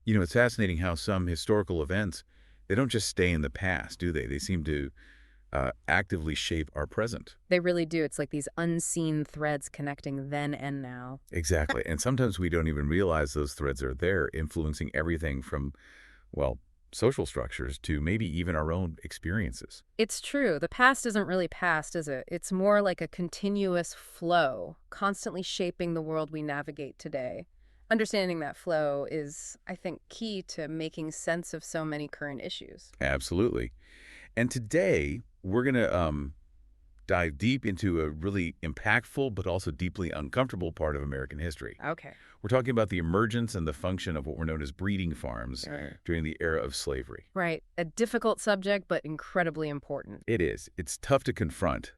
You know, it's fascinating how some historical events, they don't just stay in the past, do they? They seem to actively shape our present. They really do. It's like these unseen threads connecting then and now. Exactly. And sometimes we don't even realize those threads are there, influencing everything from, well, social structures to maybe even our own experiences. It's true. The past isn't really past, is it? It's more like a continuous flow, constantly shaping the world we navigate today. Understanding that flow is, I think, key to making sense of so many current issues. Absolutely. And today, we're going to dive deep into a really impactful but also deeply uncomfortable part of American history. Okay. We're talking about the emergence and the function of what were known as breeding farms Sure. during the era of slavery. Right. A difficult subject, but incredibly important. It is. It's tough to confront,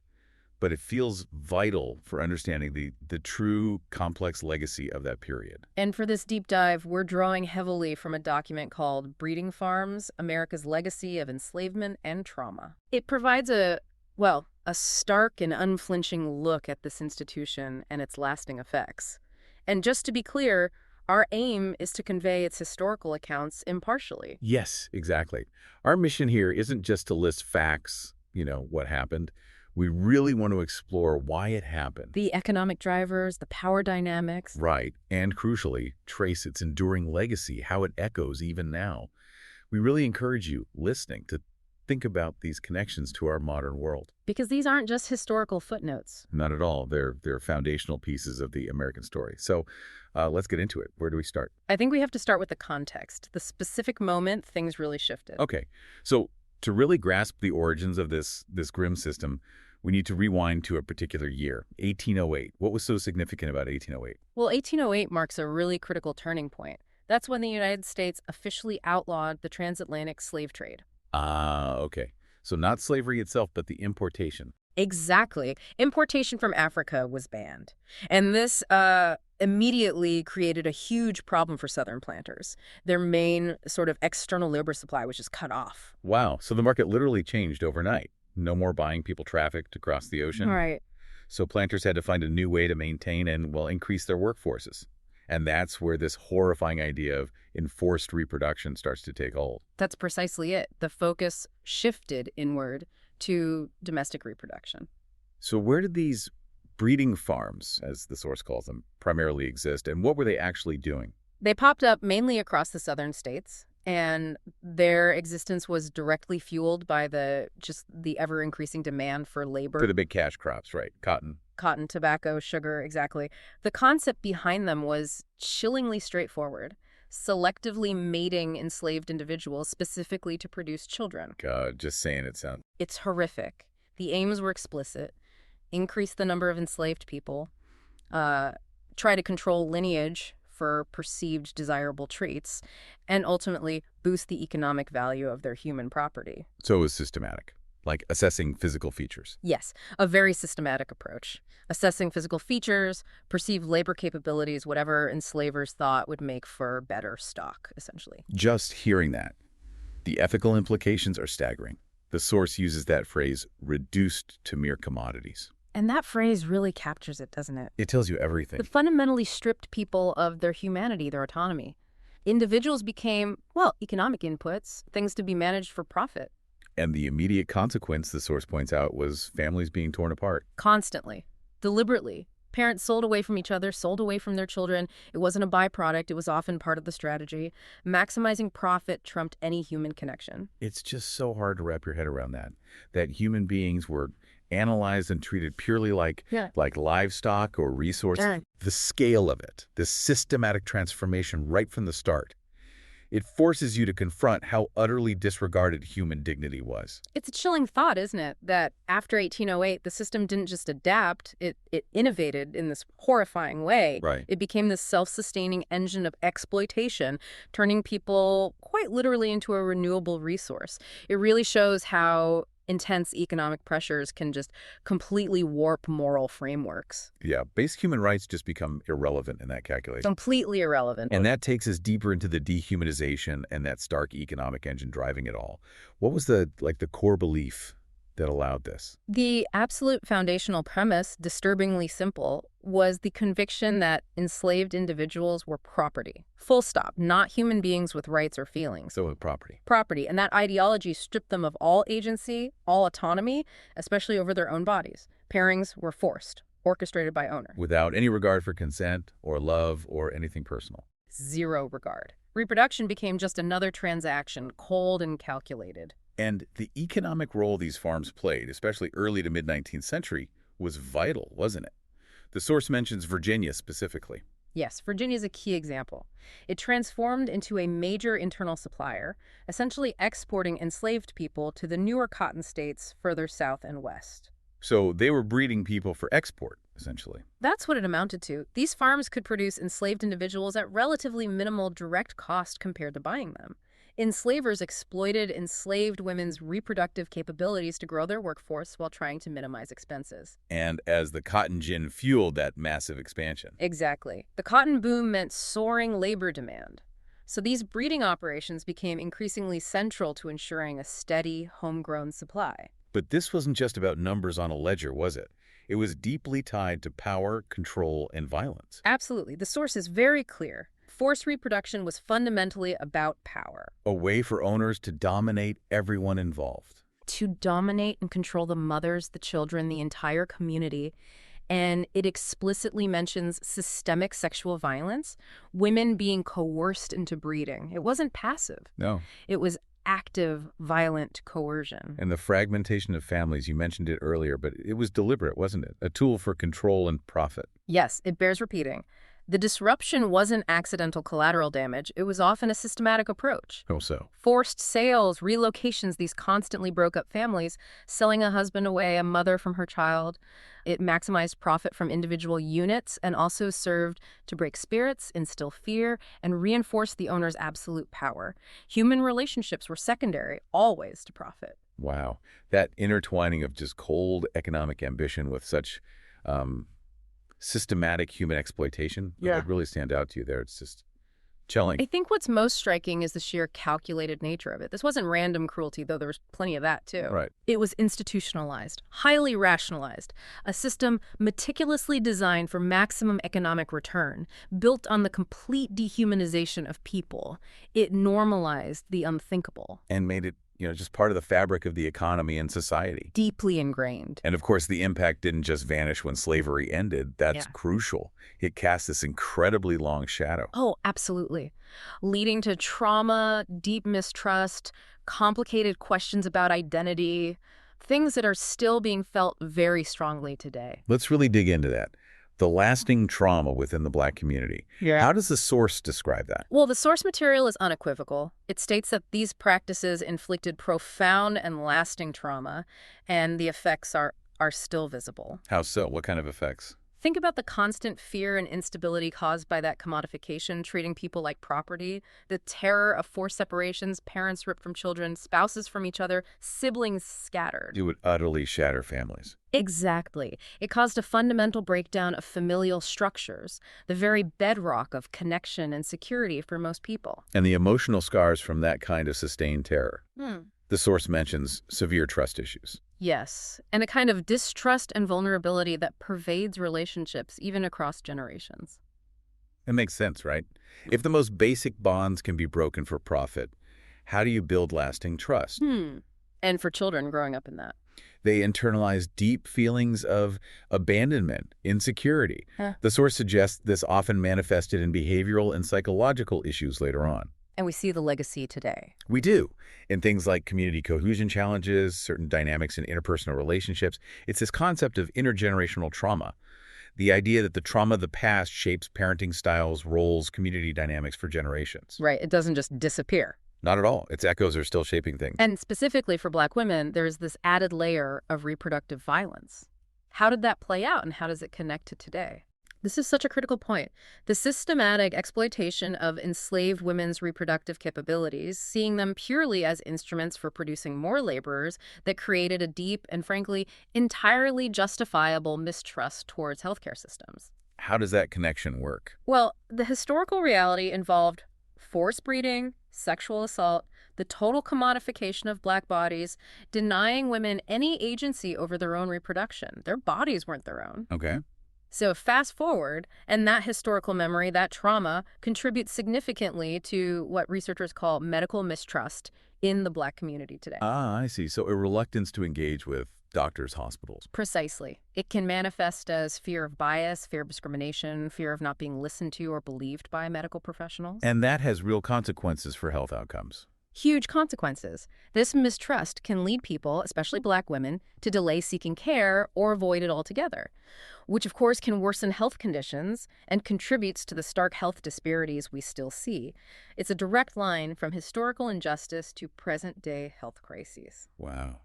but it feels vital for understanding the true complex legacy of that period. And for this deep dive, we're drawing heavily from a document called Breeding Farms, America's Legacy of Enslavement and Trauma. It provides a stark and unflinching look at this institution and its lasting effects. And just to be clear, our aim is to convey its historical accounts impartially. Yes, exactly. Our mission here isn't just to list facts, what happened. We really want to explore why it happened. The economic drivers, the power dynamics. Right, and crucially, trace its enduring legacy, how it echoes even now. We really encourage you, listening, to think about these connections to our modern world. Because these aren't just historical footnotes. Not at all. They're foundational pieces of the American story. So let's get into it. Where do we start? I think we have to start with the context, the specific moment things really shifted. Okay, so to really grasp the origins of this grim system, we need to rewind to a particular year, 1808. What was so significant about 1808? Well, 1808 marks a really critical turning point. That's when the United States officially outlawed the transatlantic slave trade. Ah, okay. So not slavery itself, but the importation. Exactly. Importation from Africa was banned. And this immediately created a huge problem for Southern planters. Their main sort of external labor supply was just cut off. Wow. So the market literally changed overnight. No more buying people trafficked across the ocean. Right. So planters had to find a new way to maintain and, well, increase their workforces. And that's where this horrifying idea of enforced reproduction starts to take hold. That's precisely it. The focus shifted inward to domestic reproduction. So where did these breeding farms, as the source calls them, primarily exist, and what were they actually doing? They popped up mainly across the southern states, and their existence was directly fueled by the ever-increasing demand for labor. For the big cash crops, right? Cotton, tobacco, sugar, exactly. The concept behind them was chillingly straightforward, selectively mating enslaved individuals specifically to produce children. God, just saying it sounds... It's horrific. The aims were explicit. Increase the number of enslaved people, try to control lineage for perceived desirable traits, and ultimately boost the economic value of their human property. So it was systematic, like assessing physical features. Yes, a very systematic approach. Assessing physical features, perceived labor capabilities, whatever enslavers thought would make for better stock, essentially. Just hearing that, the ethical implications are staggering. The source uses that phrase, reduced to mere commodities. And that phrase really captures it, doesn't it? It tells you everything. It fundamentally stripped people of their humanity, their autonomy. Individuals became, well, economic inputs, things to be managed for profit. And the immediate consequence, the source points out, was families being torn apart. Constantly. Deliberately. Parents sold away from each other, sold away from their children. It wasn't a byproduct. It was often part of the strategy. Maximizing profit trumped any human connection. It's just so hard to wrap your head around that human beings were analyzed and treated purely like livestock or resources. The scale of it, this systematic transformation right from the start, it forces you to confront how utterly disregarded human dignity was. It's a chilling thought, isn't it, that after 1808, the system didn't just adapt, it innovated in this horrifying way. Right. It became this self-sustaining engine of exploitation, turning people quite literally into a renewable resource. It really shows how intense economic pressures can just completely warp moral frameworks. Yeah, basic human rights just become irrelevant in that calculation. Completely irrelevant. And that takes us deeper into the dehumanization and that stark economic engine driving it all. What was the core belief that allowed this? The absolute foundational premise, disturbingly simple, was the conviction that enslaved individuals were property. Full stop. Not human beings with rights or feelings. So with property. Property. And that ideology stripped them of all agency, all autonomy, especially over their own bodies. Pairings were forced, orchestrated by owner. Without any regard for consent or love or anything personal. Zero regard. Reproduction became just another transaction, cold and calculated. And the economic role these farms played, especially early to mid-19th century, was vital, wasn't it? The source mentions Virginia specifically. Yes, Virginia is a key example. It transformed into a major internal supplier, essentially exporting enslaved people to the newer cotton states further south and west. So they were breeding people for export, essentially. That's what it amounted to. These farms could produce enslaved individuals at relatively minimal direct cost compared to buying them. Enslavers exploited enslaved women's reproductive capabilities to grow their workforce while trying to minimize expenses. And as the cotton gin fueled that massive expansion. Exactly. The cotton boom meant soaring labor demand. So these breeding operations became increasingly central to ensuring a steady, homegrown supply. But this wasn't just about numbers on a ledger, was it? It was deeply tied to power, control, and violence. Absolutely. The source is very clear. Forced reproduction was fundamentally about power. A way for owners to dominate everyone involved. To dominate and control the mothers, the children, the entire community. And it explicitly mentions systemic sexual violence, women being coerced into breeding. It wasn't passive. No. It was active, violent coercion. And the fragmentation of families, you mentioned it earlier, but it was deliberate, wasn't it? A tool for control and profit. Yes, it bears repeating. The disruption wasn't accidental collateral damage. It was often a systematic approach. Oh, so? Forced sales, relocations, these constantly broke up families, selling a husband away, a mother from her child. It maximized profit from individual units and also served to break spirits, instill fear, and reinforce the owner's absolute power. Human relationships were secondary, always to profit. Wow. That intertwining of just cold economic ambition with such systematic human exploitation, that really stand out to you there. It's just chilling. I think what's most striking is the sheer calculated nature of it. This wasn't random cruelty, though there was plenty of that, too. Right. It was institutionalized, highly rationalized, a system meticulously designed for maximum economic return, built on the complete dehumanization of people. It normalized the unthinkable. And made it, just part of the fabric of the economy and society. Deeply ingrained. And of course, the impact didn't just vanish when slavery ended. That's crucial. It cast this incredibly long shadow. Oh, absolutely. Leading to trauma, deep mistrust, complicated questions about identity, things that are still being felt very strongly today. Let's really dig into that. The lasting trauma within the Black community. Yeah. How does the source describe that? Well, the source material is unequivocal. It states that these practices inflicted profound and lasting trauma, and the effects are still visible. How so? What kind of effects? Think about the constant fear and instability caused by that commodification, treating people like property, the terror of forced separations, parents ripped from children, spouses from each other, siblings scattered. It would utterly shatter families. Exactly. It caused a fundamental breakdown of familial structures, the very bedrock of connection and security for most people. And the emotional scars from that kind of sustained terror. The source mentions severe trust issues. Yes, and a kind of distrust and vulnerability that pervades relationships even across generations. It makes sense, right? If the most basic bonds can be broken for profit, how do you build lasting trust? And for children growing up in that. They internalize deep feelings of abandonment, insecurity. The source suggests this often manifested in behavioral and psychological issues later on. And we see the legacy today. We do. In things like community cohesion challenges, certain dynamics in interpersonal relationships, it's this concept of intergenerational trauma. The idea that the trauma of the past shapes parenting styles, roles, community dynamics for generations. Right. It doesn't just disappear. Not at all. Its echoes are still shaping things. And specifically for Black women, there's this added layer of reproductive violence. How did that play out, and how does it connect to today? This is such a critical point. The systematic exploitation of enslaved women's reproductive capabilities, seeing them purely as instruments for producing more laborers, that created a deep and, frankly, entirely justifiable mistrust towards healthcare systems. How does that connection work? Well, the historical reality involved forced breeding, sexual assault, the total commodification of black bodies, denying women any agency over their own reproduction. Their bodies weren't their own. Okay. So fast forward, and that historical memory, that trauma, contributes significantly to what researchers call medical mistrust in the black community today. Ah, I see. So a reluctance to engage with doctors, hospitals. Precisely. It can manifest as fear of bias, fear of discrimination, fear of not being listened to or believed by medical professionals. And that has real consequences for health outcomes. Huge consequences. This mistrust can lead people, especially black women, to delay seeking care or avoid it altogether, which of course can worsen health conditions and contributes to the stark health disparities we still see. It's a direct line from historical injustice to present-day health crises. Wow.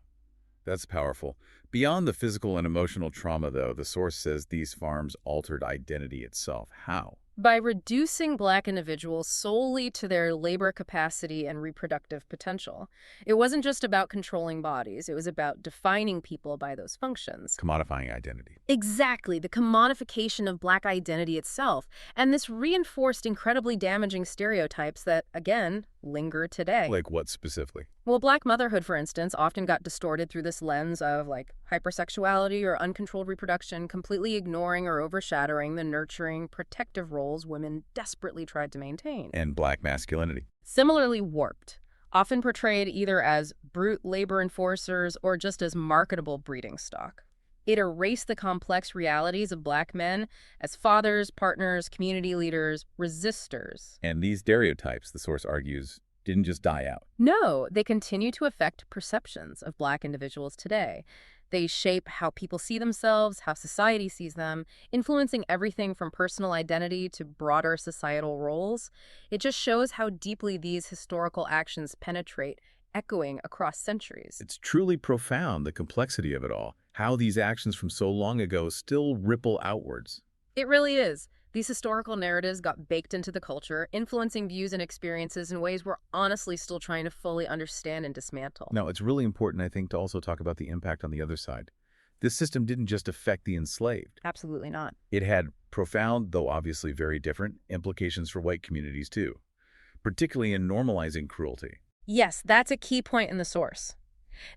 That's powerful. Beyond the physical and emotional trauma, though, the source says these farms altered identity itself. How? By reducing black individuals solely to their labor capacity and reproductive potential. It wasn't just about controlling bodies, it was about defining people by those functions. Commodifying identity. Exactly, the commodification of black identity itself. And this reinforced incredibly damaging stereotypes that, again, linger today. Like what specifically? Well, black motherhood, for instance, often got distorted through this lens of, like, hypersexuality or uncontrolled reproduction, completely ignoring or overshadowing the nurturing, protective roles women desperately tried to maintain. And black masculinity. Similarly warped, often portrayed either as brute labor enforcers or just as marketable breeding stock. It erased the complex realities of black men as fathers, partners, community leaders, resistors. And these stereotypes, the source argues, didn't just die out. No, they continue to affect perceptions of black individuals today. They shape how people see themselves, how society sees them, influencing everything from personal identity to broader societal roles. It just shows how deeply these historical actions penetrate, echoing across centuries. It's truly profound, the complexity of it all, how these actions from so long ago still ripple outwards. It really is. These historical narratives got baked into the culture, influencing views and experiences in ways we're honestly still trying to fully understand and dismantle. Now, it's really important, I think, to also talk about the impact on the other side. This system didn't just affect the enslaved. Absolutely not. It had profound, though obviously very different, implications for white communities too, particularly in normalizing cruelty. Yes, that's a key point in the source.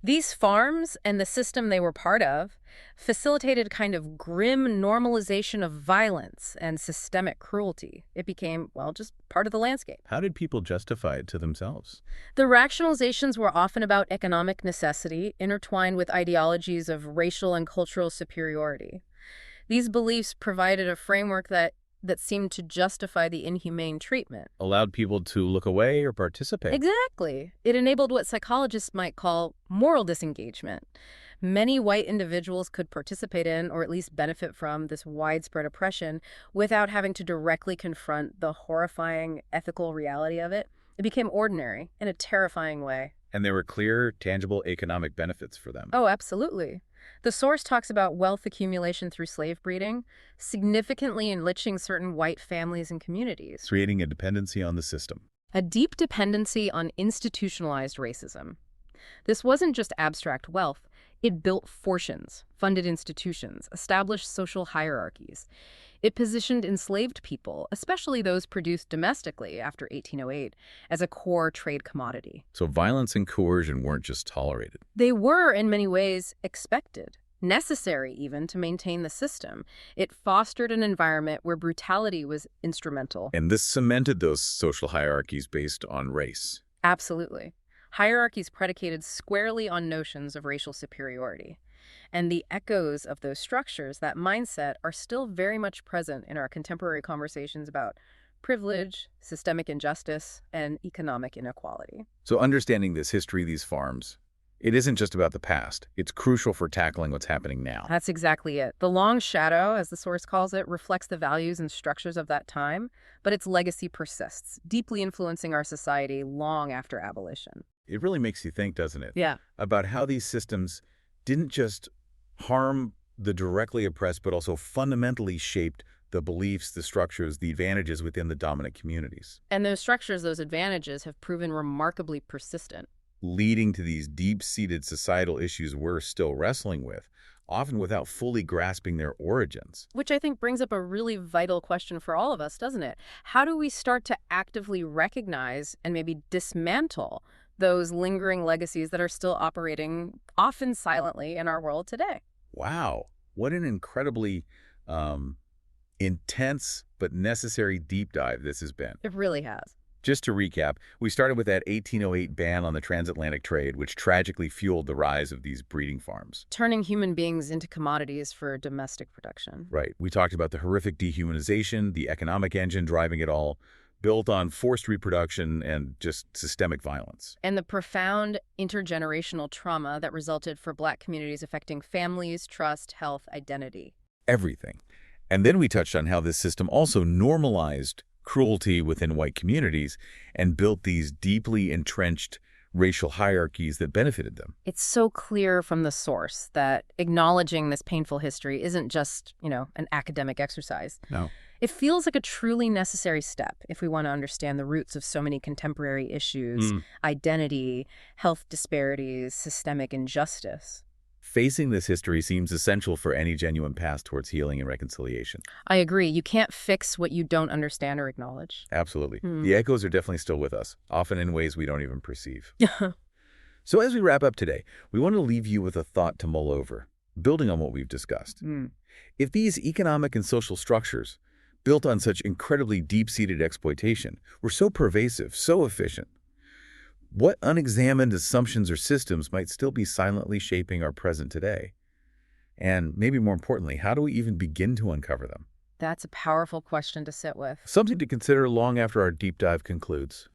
These farms and the system they were part of facilitated a kind of grim normalization of violence and systemic cruelty. It became, well, just part of the landscape. How did people justify it to themselves? The rationalizations were often about economic necessity, intertwined with ideologies of racial and cultural superiority. These beliefs provided a framework that seemed to justify the inhumane treatment. Allowed people to look away or participate. Exactly. It enabled what psychologists might call moral disengagement. Many white individuals could participate in, or at least benefit from, this widespread oppression without having to directly confront the horrifying ethical reality of it. It became ordinary in a terrifying way. And there were clear, tangible economic benefits for them. Oh, absolutely. The source talks about wealth accumulation through slave breeding, significantly enriching certain white families and communities. Creating a dependency on the system. A deep dependency on institutionalized racism. This wasn't just abstract wealth. It built fortunes, funded institutions, established social hierarchies. It positioned enslaved people, especially those produced domestically after 1808, as a core trade commodity. So violence and coercion weren't just tolerated. They were, in many ways, expected, necessary even, to maintain the system. It fostered an environment where brutality was instrumental. And this cemented those social hierarchies based on race. Absolutely. Hierarchies predicated squarely on notions of racial superiority. And the echoes of those structures, that mindset, are still very much present in our contemporary conversations about privilege, systemic injustice, and economic inequality. So understanding this history, these farms, it isn't just about the past. It's crucial for tackling what's happening now. That's exactly it. The long shadow, as the source calls it, reflects the values and structures of that time, but its legacy persists, deeply influencing our society long after abolition. It really makes you think, doesn't it? Yeah. About how these systems didn't just harm the directly oppressed, but also fundamentally shaped the beliefs, the structures, the advantages within the dominant communities. And those structures, those advantages, have proven remarkably persistent. Leading to these deep-seated societal issues we're still wrestling with, often without fully grasping their origins. Which I think brings up a really vital question for all of us, doesn't it? How do we start to actively recognize and maybe dismantle those lingering legacies that are still operating, often silently, in our world today? Wow, what an incredibly intense but necessary deep dive this has been. It really has. Just to recap, we started with that 1808 ban on the transatlantic trade, which tragically fueled the rise of these breeding farms. Turning human beings into commodities for domestic production. Right. We talked about the horrific dehumanization, the economic engine driving it all, built on forced reproduction and just systemic violence. And the profound intergenerational trauma that resulted for Black communities affecting families, trust, health, identity. Everything. And then we touched on how this system also normalized cruelty within white communities and built these deeply entrenched racial hierarchies that benefited them. It's so clear from the source that acknowledging this painful history isn't just, an academic exercise. No. It feels like a truly necessary step if we want to understand the roots of so many contemporary issues, identity, health disparities, systemic injustice. Facing this history seems essential for any genuine path towards healing and reconciliation. I agree. You can't fix what you don't understand or acknowledge. Absolutely. The echoes are definitely still with us, often in ways we don't even perceive. So as we wrap up today, we want to leave you with a thought to mull over, building on what we've discussed. If these economic and social structures, built on such incredibly deep-seated exploitation, were so pervasive, so efficient, what unexamined assumptions or systems might still be silently shaping our present today? And maybe more importantly, how do we even begin to uncover them? That's a powerful question to sit with. Something to consider long after our deep dive concludes.